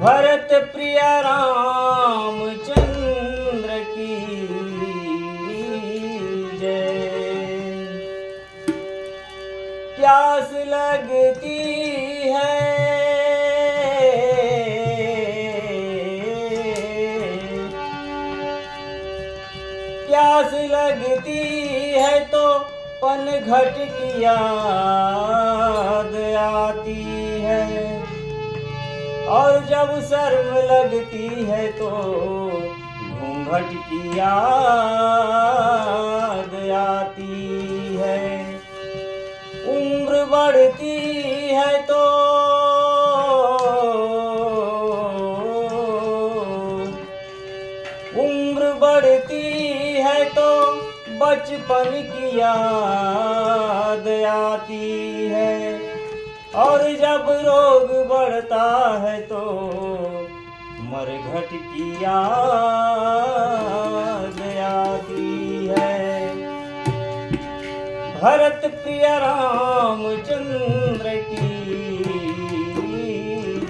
भरत प्रिय रामचंद्र की जय। प्यास लगती है प्यास लगती है तो पनघट की याद आती है, और जब शर्म लगती है तो घूंघट की याद आती है। उम्र बढ़ती है तो बचपन की याद आती है, और जब रोग बढ़ता है तो मरघट की याद आती है। भरत प्रिय रामचंद्र की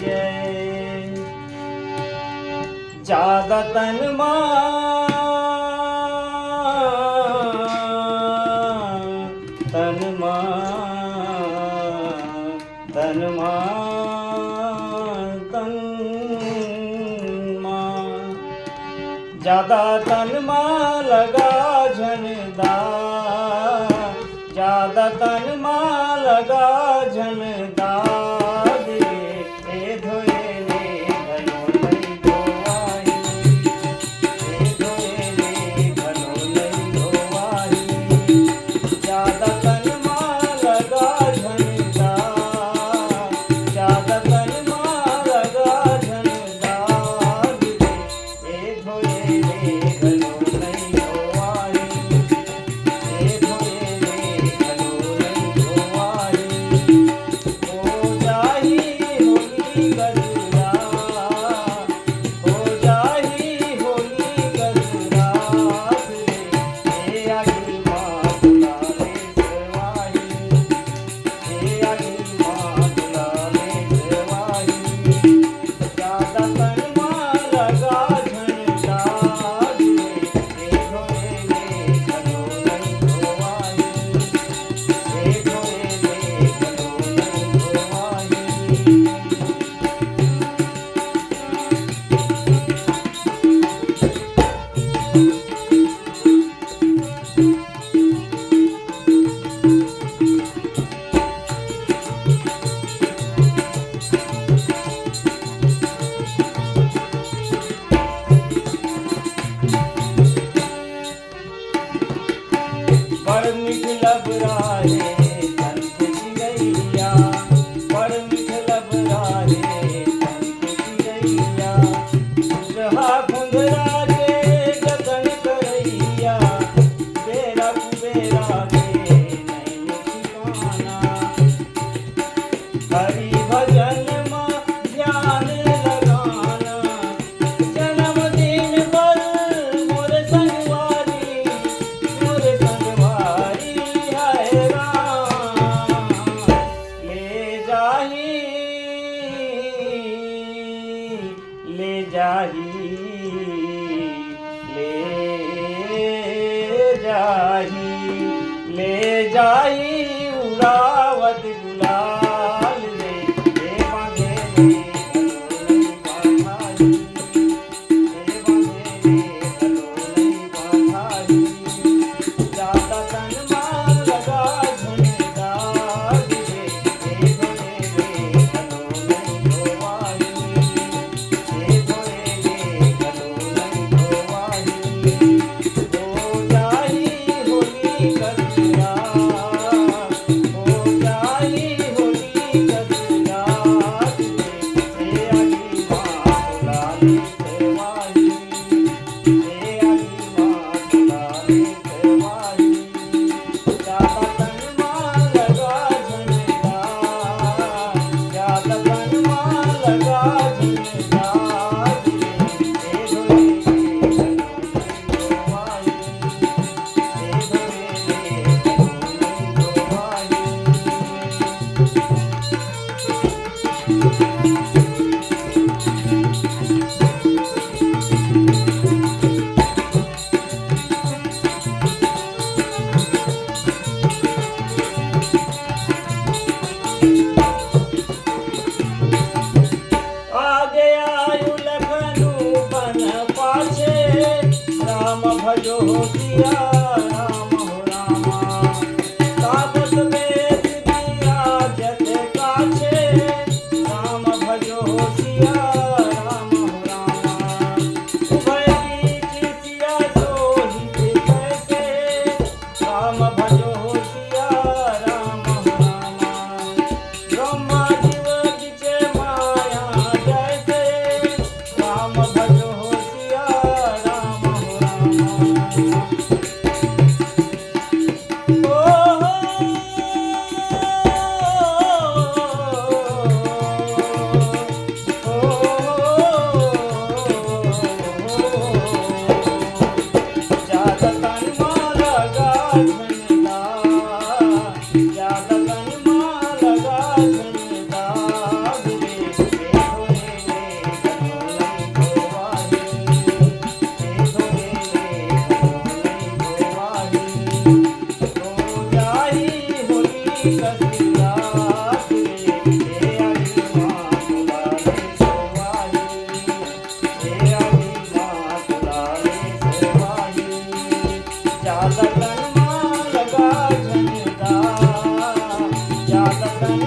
जय। ज्यादा तन ज्यादा तन मां लगा झनदार, ज्यादा तन मां लगा झनदार ए धोए ले घनो नहीं धोवाई, ए धोए ले घनो नहीं धोवाई। ज्यादा तन मां लगा झनदार, ज्यादा तन मां लगा झनदार ए धोए ले जाही उड़ावत गुलाल रे बांधे ले घनो नहीं बांधाई। ज्यादा तन मां लगा झनदार रे धोए ले घनो नहीं धोवाई, धोए ले घनो नहीं धोवाई। हो जाही होली कसिया भजो सिया राम हो रामा तापस वेद विराजत काछे राम भजो सिया राम हो रामा उभय बीच सिया सोहित कैसे राम भजो सिया राम हो रामा ब्रह्मा जीव जिचे माया जैसे राम भजो सिया राम हो रामा ज्यादा तन लगा झंडा ज्यादा तन लगा झंडा ज्यादा तन लगा झंडा ज्यादा तन